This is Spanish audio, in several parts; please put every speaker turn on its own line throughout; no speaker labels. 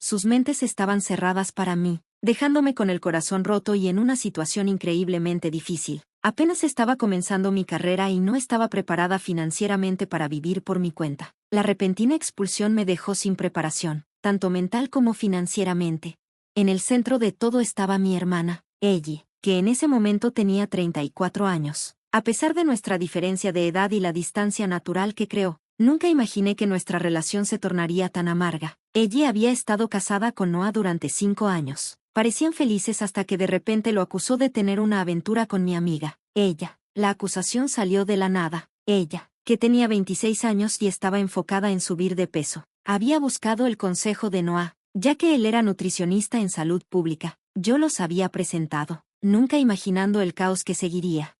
Sus mentes estaban cerradas para mí, dejándome con el corazón roto y en una situación increíblemente difícil. Apenas estaba comenzando mi carrera y no estaba preparada financieramente para vivir por mi cuenta. La repentina expulsión me dejó sin preparación, tanto mental como financieramente. En el centro de todo estaba mi hermana, Ellie, que en ese momento tenía 34 años. A pesar de nuestra diferencia de edad y la distancia natural que creó, nunca imaginé que nuestra relación se tornaría tan amarga. Ellie había estado casada con Noah durante 5 años. Parecían felices hasta que de repente lo acusó de tener una aventura con mi amiga. Ella. La acusación salió de la nada. Ella, que tenía 26 años y estaba enfocada en subir de peso, había buscado el consejo de Noah, ya que él era nutricionista en salud pública. Yo los había presentado, nunca imaginando el caos que seguiría.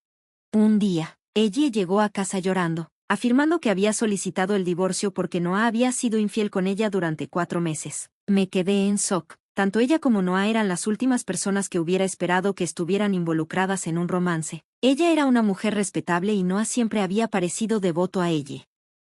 Un día, Ellie llegó a casa llorando, afirmando que había solicitado el divorcio porque Noah había sido infiel con ella durante 4 meses. Me quedé en shock. Tanto ella como Noah eran las últimas personas que hubiera esperado que estuvieran involucradas en un romance. Ella era una mujer respetable y Noah siempre había parecido devoto a ella.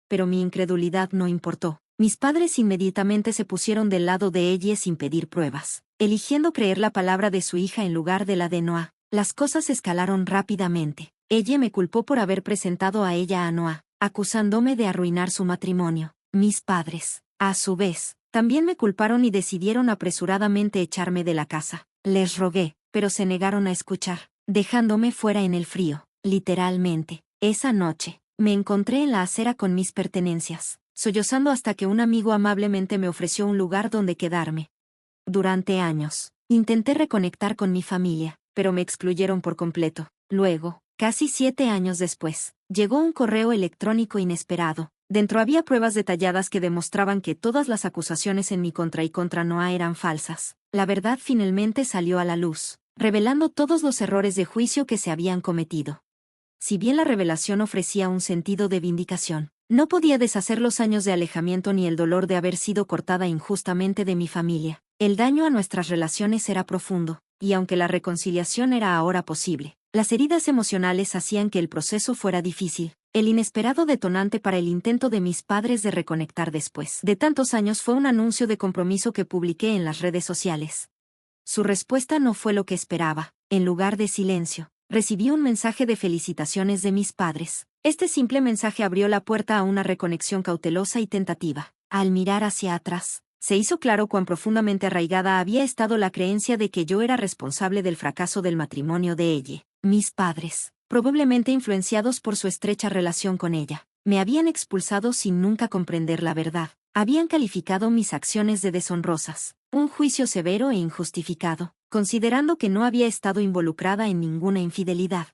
Pero mi incredulidad no importó. Mis padres inmediatamente se pusieron del lado de ella sin pedir pruebas, eligiendo creer la palabra de su hija en lugar de la de Noah. Las cosas escalaron rápidamente. Ella me culpó por haber presentado a ella a Noah, acusándome de arruinar su matrimonio. Mis padres, a su vez, también me culparon y decidieron apresuradamente echarme de la casa. Les rogué, pero se negaron a escuchar, dejándome fuera en el frío, literalmente. Esa noche, me encontré en la acera con mis pertenencias, sollozando hasta que un amigo amablemente me ofreció un lugar donde quedarme. Durante años, intenté reconectar con mi familia, pero me excluyeron por completo. Luego, casi 7 años después, llegó un correo electrónico inesperado. Dentro había pruebas detalladas que demostraban que todas las acusaciones en mi contra y contra Noah eran falsas. La verdad finalmente salió a la luz, revelando todos los errores de juicio que se habían cometido. Si bien la revelación ofrecía un sentido de vindicación, no podía deshacer los años de alejamiento ni el dolor de haber sido cortada injustamente de mi familia. El daño a nuestras relaciones era profundo, y aunque la reconciliación era ahora posible, las heridas emocionales hacían que el proceso fuera difícil. El inesperado detonante para el intento de mis padres de reconectar después de tantos años fue un anuncio de compromiso que publiqué en las redes sociales. Su respuesta no fue lo que esperaba. En lugar de silencio, recibí un mensaje de felicitaciones de mis padres. Este simple mensaje abrió la puerta a una reconexión cautelosa y tentativa. Al mirar hacia atrás, se hizo claro cuán profundamente arraigada había estado la creencia de que yo era responsable del fracaso del matrimonio de ella. Mis padres, probablemente influenciados por su estrecha relación con ella, me habían expulsado sin nunca comprender la verdad. Habían calificado mis acciones de deshonrosas, un juicio severo e injustificado, considerando que no había estado involucrada en ninguna infidelidad.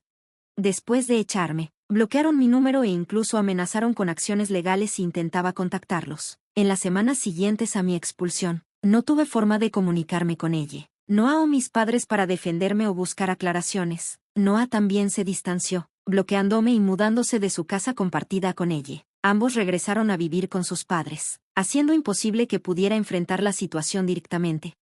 Después de echarme, bloquearon mi número e incluso amenazaron con acciones legales si intentaba contactarlos. En las semanas siguientes a mi expulsión, no tuve forma de comunicarme con ella. Noah o mis padres para defenderme o buscar aclaraciones. Noah también se distanció, bloqueándome y mudándose de su casa compartida con ella. Ambos regresaron a vivir con sus padres, haciendo imposible que pudiera enfrentar la situación directamente.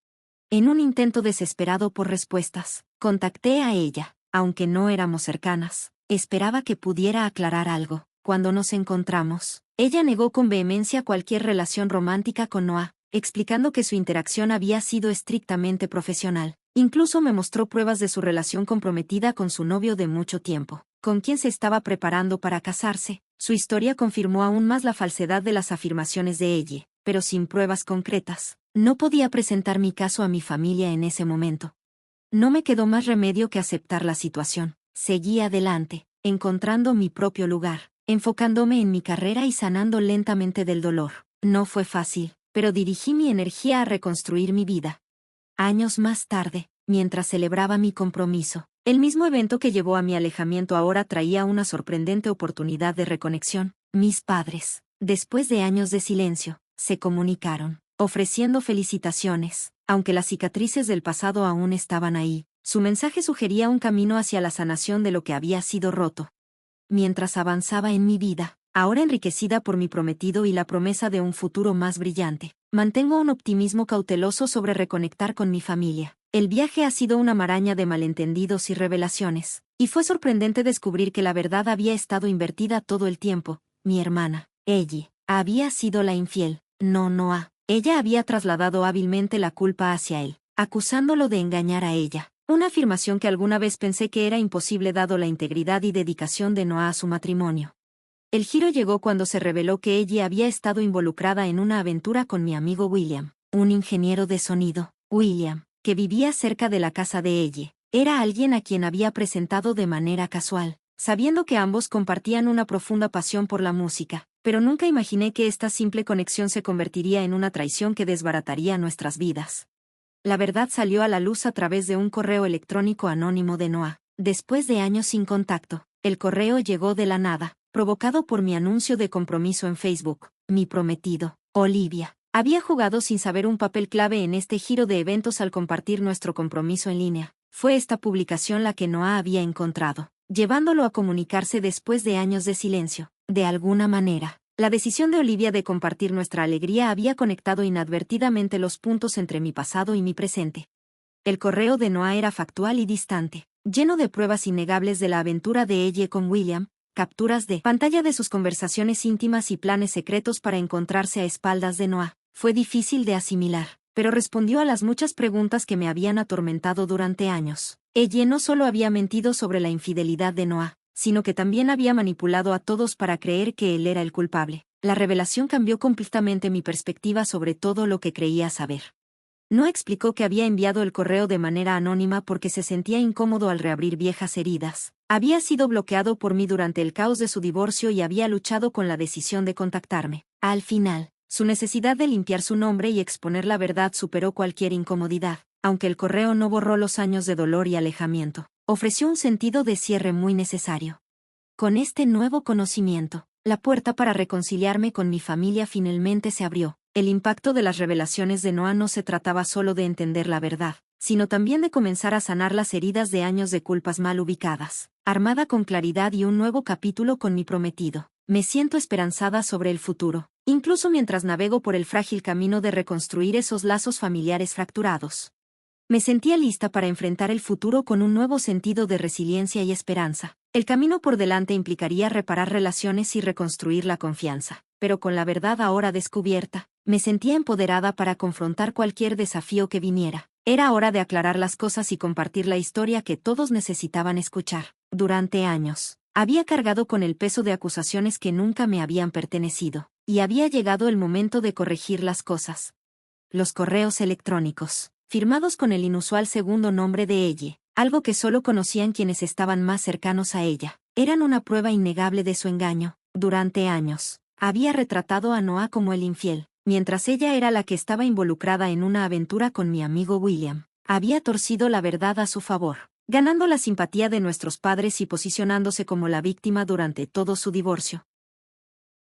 En un intento desesperado por respuestas, contacté a ella, aunque no éramos cercanas. Esperaba que pudiera aclarar algo. Cuando nos encontramos, ella negó con vehemencia cualquier relación romántica con Noah, explicando que su interacción había sido estrictamente profesional. Incluso me mostró pruebas de su relación comprometida con su novio de mucho tiempo, con quien se estaba preparando para casarse. Su historia confirmó aún más la falsedad de las afirmaciones de ella, pero sin pruebas concretas. No podía presentar mi caso a mi familia en ese momento. No me quedó más remedio que aceptar la situación. Seguí adelante, encontrando mi propio lugar, enfocándome en mi carrera y sanando lentamente del dolor. No fue fácil, pero dirigí mi energía a reconstruir mi vida. Años más tarde, mientras celebraba mi compromiso, el mismo evento que llevó a mi alejamiento ahora traía una sorprendente oportunidad de reconexión. Mis padres, después de años de silencio, se comunicaron, ofreciendo felicitaciones. Aunque las cicatrices del pasado aún estaban ahí, su mensaje sugería un camino hacia la sanación de lo que había sido roto. Mientras avanzaba en mi vida, ahora enriquecida por mi prometido y la promesa de un futuro más brillante, mantengo un optimismo cauteloso sobre reconectar con mi familia. El viaje ha sido una maraña de malentendidos y revelaciones, y fue sorprendente descubrir que la verdad había estado invertida todo el tiempo. Mi hermana, Ellie, había sido la infiel, no Noah. Ella había trasladado hábilmente la culpa hacia él, acusándolo de engañar a ella. Una afirmación que alguna vez pensé que era imposible dado la integridad y dedicación de Noah a su matrimonio. El giro llegó cuando se reveló que ella había estado involucrada en una aventura con mi amigo William, un ingeniero de sonido. William, que vivía cerca de la casa de ella, era alguien a quien había presentado de manera casual, sabiendo que ambos compartían una profunda pasión por la música, pero nunca imaginé que esta simple conexión se convertiría en una traición que desbarataría nuestras vidas. La verdad salió a la luz a través de un correo electrónico anónimo de Noah. Después de años sin contacto, el correo llegó de la nada, provocado por mi anuncio de compromiso en Facebook. Mi prometido, Olivia, había jugado sin saber un papel clave en este giro de eventos al compartir nuestro compromiso en línea. Fue esta publicación la que Noah había encontrado, llevándolo a comunicarse después de años de silencio. De alguna manera, la decisión de Olivia de compartir nuestra alegría había conectado inadvertidamente los puntos entre mi pasado y mi presente. El correo de Noah era factual y distante, lleno de pruebas innegables de la aventura de ella con William, capturas de pantalla de sus conversaciones íntimas y planes secretos para encontrarse a espaldas de Noah. Fue difícil de asimilar, pero respondió a las muchas preguntas que me habían atormentado durante años. Ella no solo había mentido sobre la infidelidad de Noah, sino que también había manipulado a todos para creer que él era el culpable. La revelación cambió completamente mi perspectiva sobre todo lo que creía saber. No explicó que había enviado el correo de manera anónima porque se sentía incómodo al reabrir viejas heridas. Había sido bloqueado por mí durante el caos de su divorcio y había luchado con la decisión de contactarme. Al final, su necesidad de limpiar su nombre y exponer la verdad superó cualquier incomodidad. Aunque el correo no borró los años de dolor y alejamiento, ofreció un sentido de cierre muy necesario. Con este nuevo conocimiento, la puerta para reconciliarme con mi familia finalmente se abrió. El impacto de las revelaciones de Noah no se trataba solo de entender la verdad, sino también de comenzar a sanar las heridas de años de culpas mal ubicadas. Armada con claridad y un nuevo capítulo con mi prometido, me siento esperanzada sobre el futuro, incluso mientras navego por el frágil camino de reconstruir esos lazos familiares fracturados. Me sentía lista para enfrentar el futuro con un nuevo sentido de resiliencia y esperanza. El camino por delante implicaría reparar relaciones y reconstruir la confianza, pero con la verdad ahora descubierta, me sentía empoderada para confrontar cualquier desafío que viniera. Era hora de aclarar las cosas y compartir la historia que todos necesitaban escuchar. Durante años, había cargado con el peso de acusaciones que nunca me habían pertenecido, y había llegado el momento de corregir las cosas. Los correos electrónicos, firmados con el inusual segundo nombre de ella, algo que solo conocían quienes estaban más cercanos a ella, eran una prueba innegable de su engaño. Durante años, había retratado a Noah como el infiel, mientras ella era la que estaba involucrada en una aventura con mi amigo William. Había torcido la verdad a su favor, ganando la simpatía de nuestros padres y posicionándose como la víctima durante todo su divorcio.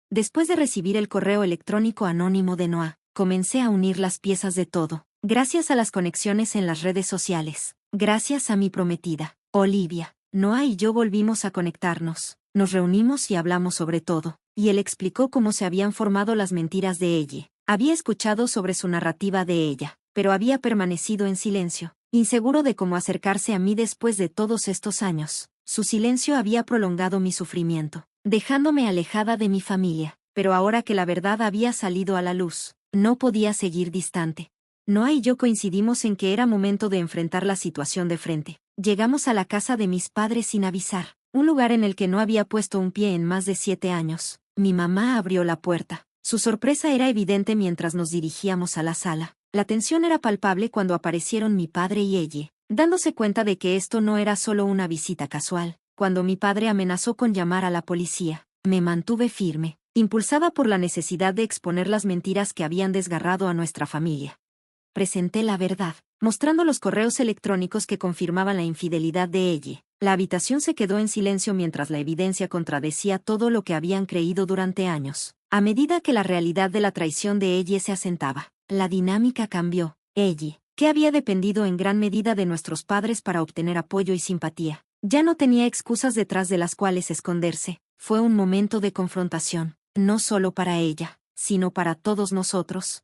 Después de recibir el correo electrónico anónimo de Noah, comencé a unir las piezas de todo, gracias a las conexiones en las redes sociales, gracias a mi prometida, Olivia. Noah y yo volvimos a conectarnos, nos reunimos y hablamos sobre todo, y él explicó cómo se habían formado las mentiras de ella. Había escuchado sobre su narrativa de ella, pero había permanecido en silencio, inseguro de cómo acercarse a mí después de todos estos años. Su silencio había prolongado mi sufrimiento, dejándome alejada de mi familia, pero ahora que la verdad había salido a la luz, no podía seguir distante. Noah y yo coincidimos en que era momento de enfrentar la situación de frente. Llegamos a la casa de mis padres sin avisar, un lugar en el que no había puesto un pie en más de 7 años. Mi mamá abrió la puerta. Su sorpresa era evidente mientras nos dirigíamos a la sala. La tensión era palpable cuando aparecieron mi padre y ella, dándose cuenta de que esto no era solo una visita casual. Cuando mi padre amenazó con llamar a la policía, me mantuve firme, impulsada por la necesidad de exponer las mentiras que habían desgarrado a nuestra familia. Presenté la verdad, mostrando los correos electrónicos que confirmaban la infidelidad de ella. La habitación se quedó en silencio mientras la evidencia contradecía todo lo que habían creído durante años. A medida que la realidad de la traición de ella se asentaba, la dinámica cambió. Ella, que había dependido en gran medida de nuestros padres para obtener apoyo y simpatía, ya no tenía excusas detrás de las cuales esconderse. Fue un momento de confrontación, no solo para ella, sino para todos nosotros.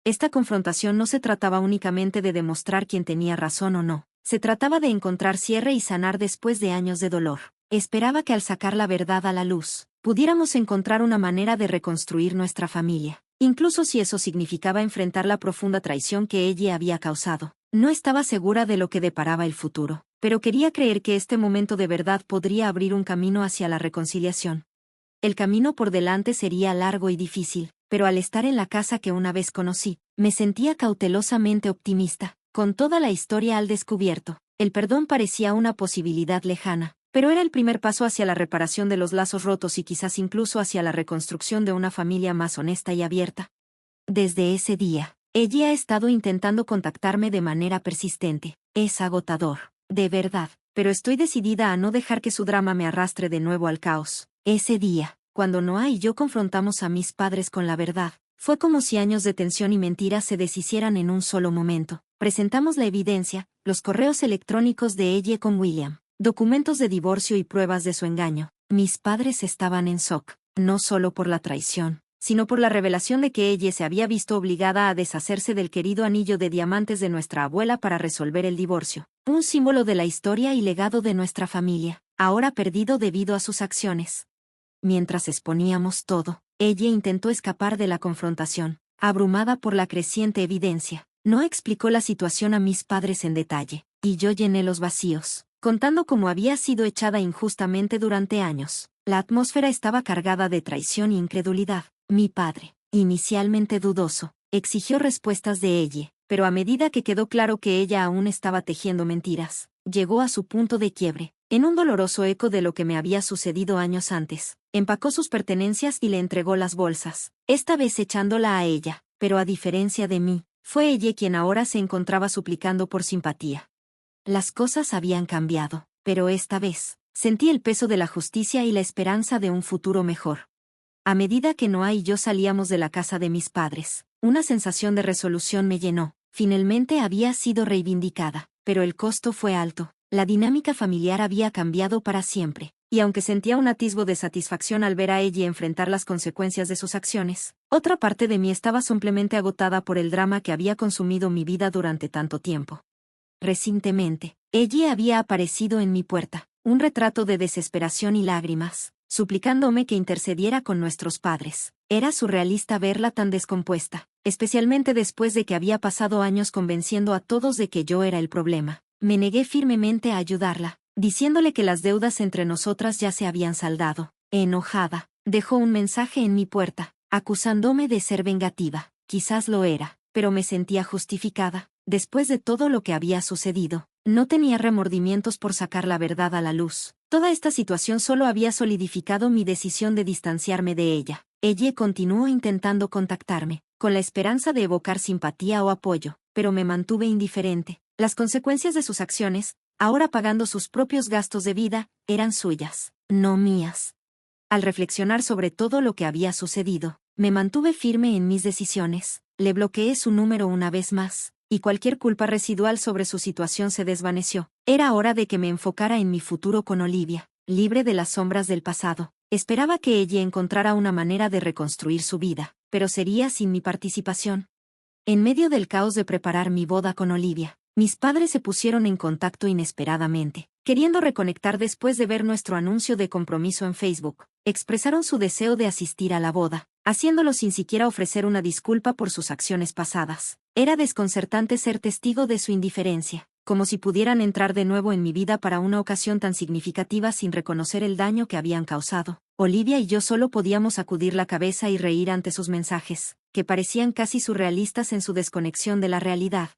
Esta confrontación no se trataba únicamente de demostrar quién tenía razón o no, se trataba de encontrar cierre y sanar después de años de dolor. Esperaba que al sacar la verdad a la luz, pudiéramos encontrar una manera de reconstruir nuestra familia. incluso si eso significaba enfrentar la profunda traición que ella había causado. No estaba segura de lo que deparaba el futuro, pero quería creer que este momento de verdad podría abrir un camino hacia la reconciliación. El camino por delante sería largo y difícil, pero al estar en la casa que una vez conocí, me sentía cautelosamente optimista. Con toda la historia al descubierto, el perdón parecía una posibilidad lejana, pero era el primer paso hacia la reparación de los lazos rotos y quizás incluso hacia la reconstrucción de una familia más honesta y abierta. Desde ese día, ella ha estado intentando contactarme de manera persistente. Es agotador, de verdad, pero estoy decidida a no dejar que su drama me arrastre de nuevo al caos. Ese día, cuando Noah y yo confrontamos a mis padres con la verdad, fue como si años de tensión y mentiras se deshicieran en un solo momento. Presentamos la evidencia, los correos electrónicos de ella con William, documentos de divorcio y pruebas de su engaño. Mis padres estaban en shock, no solo por la traición, sino por la revelación de que ella se había visto obligada a deshacerse del querido anillo de diamantes de nuestra abuela para resolver el divorcio, un símbolo de la historia y legado de nuestra familia, ahora perdido debido a sus acciones. Mientras exponíamos todo, ella intentó escapar de la confrontación, abrumada por la creciente evidencia. No explicó la situación a mis padres en detalle, y yo llené los vacíos, contando cómo había sido echada injustamente durante años. La atmósfera estaba cargada de traición e incredulidad. Mi padre, inicialmente dudoso, exigió respuestas de ella, pero a medida que quedó claro que ella aún estaba tejiendo mentiras, llegó a su punto de quiebre. En un doloroso eco de lo que me había sucedido años antes, empacó sus pertenencias y le entregó las bolsas, esta vez echándola a ella, pero a diferencia de mí, fue ella quien ahora se encontraba suplicando por simpatía. Las cosas habían cambiado, pero esta vez, sentí el peso de la justicia y la esperanza de un futuro mejor. A medida que Noah y yo salíamos de la casa de mis padres, una sensación de resolución me llenó. Finalmente había sido reivindicada, pero el costo fue alto. La dinámica familiar había cambiado para siempre, y aunque sentía un atisbo de satisfacción al ver a ella enfrentar las consecuencias de sus acciones, otra parte de mí estaba simplemente agotada por el drama que había consumido mi vida durante tanto tiempo. Recientemente, ella había aparecido en mi puerta, un retrato de desesperación y lágrimas, suplicándome que intercediera con nuestros padres. Era surrealista verla tan descompuesta, especialmente después de que había pasado años convenciendo a todos de que yo era el problema. Me negué firmemente a ayudarla, diciéndole que las deudas entre nosotras ya se habían saldado. Enojada, dejó un mensaje en mi puerta, acusándome de ser vengativa. Quizás lo era, pero me sentía justificada. Después de todo lo que había sucedido, no tenía remordimientos por sacar la verdad a la luz. Toda esta situación solo había solidificado mi decisión de distanciarme de ella. Ella continuó intentando contactarme, con la esperanza de evocar simpatía o apoyo, pero me mantuve indiferente. Las consecuencias de sus acciones, ahora pagando sus propios gastos de vida, eran suyas, no mías. Al reflexionar sobre todo lo que había sucedido, me mantuve firme en mis decisiones, le bloqueé su número una vez más, y cualquier culpa residual sobre su situación se desvaneció. Era hora de que me enfocara en mi futuro con Olivia, libre de las sombras del pasado. Esperaba que ella encontrara una manera de reconstruir su vida, pero sería sin mi participación. En medio del caos de preparar mi boda con Olivia, mis padres se pusieron en contacto inesperadamente, queriendo reconectar después de ver nuestro anuncio de compromiso en Facebook. Expresaron su deseo de asistir a la boda, haciéndolo sin siquiera ofrecer una disculpa por sus acciones pasadas. Era desconcertante ser testigo de su indiferencia, como si pudieran entrar de nuevo en mi vida para una ocasión tan significativa sin reconocer el daño que habían causado. Olivia y yo solo podíamos sacudir la cabeza y reír ante sus mensajes, que parecían casi surrealistas en su desconexión de la realidad.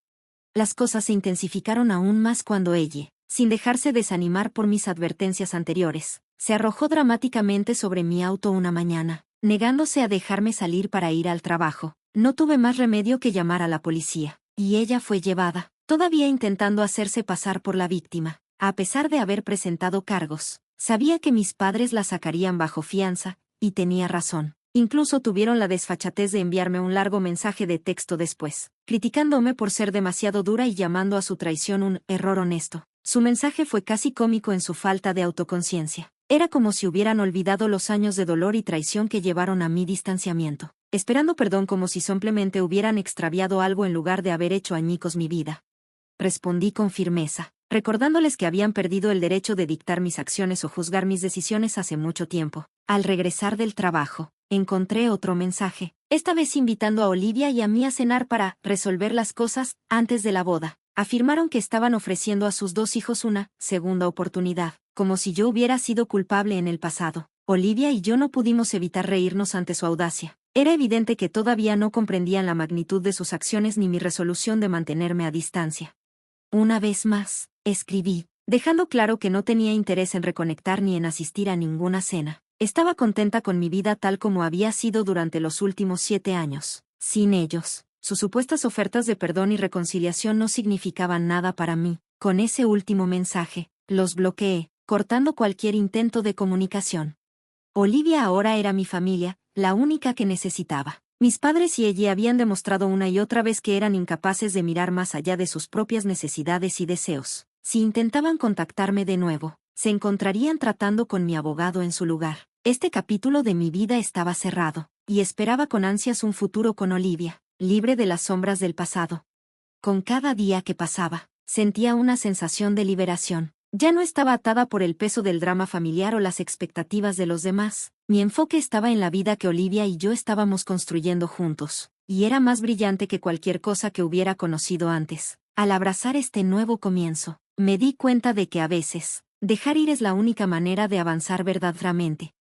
Las cosas se intensificaron aún más cuando ella, sin dejarse desanimar por mis advertencias anteriores, se arrojó dramáticamente sobre mi auto una mañana, negándose a dejarme salir para ir al trabajo. No tuve más remedio que llamar a la policía, y ella fue llevada, todavía intentando hacerse pasar por la víctima. A pesar de haber presentado cargos, sabía que mis padres la sacarían bajo fianza, y tenía razón. Incluso tuvieron la desfachatez de enviarme un largo mensaje de texto después, criticándome por ser demasiado dura y llamando a su traición un error honesto. Su mensaje fue casi cómico en su falta de autoconciencia. Era como si hubieran olvidado los años de dolor y traición que llevaron a mi distanciamiento, esperando perdón como si simplemente hubieran extraviado algo en lugar de haber hecho añicos mi vida. Respondí con firmeza, recordándoles que habían perdido el derecho de dictar mis acciones o juzgar mis decisiones hace mucho tiempo. Al regresar del trabajo, encontré otro mensaje, esta vez invitando a Olivia y a mí a cenar para resolver las cosas antes de la boda. Afirmaron que estaban ofreciendo a sus 2 hijos una segunda oportunidad, como si yo hubiera sido culpable en el pasado. Olivia y yo no pudimos evitar reírnos ante su audacia. Era evidente que todavía no comprendían la magnitud de sus acciones ni mi resolución de mantenerme a distancia. Una vez más, escribí, dejando claro que no tenía interés en reconectar ni en asistir a ninguna cena. Estaba contenta con mi vida tal como había sido durante los últimos 7 años. Sin ellos, sus supuestas ofertas de perdón y reconciliación no significaban nada para mí. Con ese último mensaje, los bloqueé, cortando cualquier intento de comunicación. Olivia ahora era mi familia, la única que necesitaba. Mis padres y ella habían demostrado una y otra vez que eran incapaces de mirar más allá de sus propias necesidades y deseos. Si intentaban contactarme de nuevo, se encontrarían tratando con mi abogado en su lugar. Este capítulo de mi vida estaba cerrado, y esperaba con ansias un futuro con Olivia, libre de las sombras del pasado. Con cada día que pasaba, sentía una sensación de liberación. Ya no estaba atada por el peso del drama familiar o las expectativas de los demás. Mi enfoque estaba en la vida que Olivia y yo estábamos construyendo juntos, y era más brillante que cualquier cosa que hubiera conocido antes. Al abrazar este nuevo comienzo, me di cuenta de que a veces, dejar ir es la única manera de avanzar verdaderamente.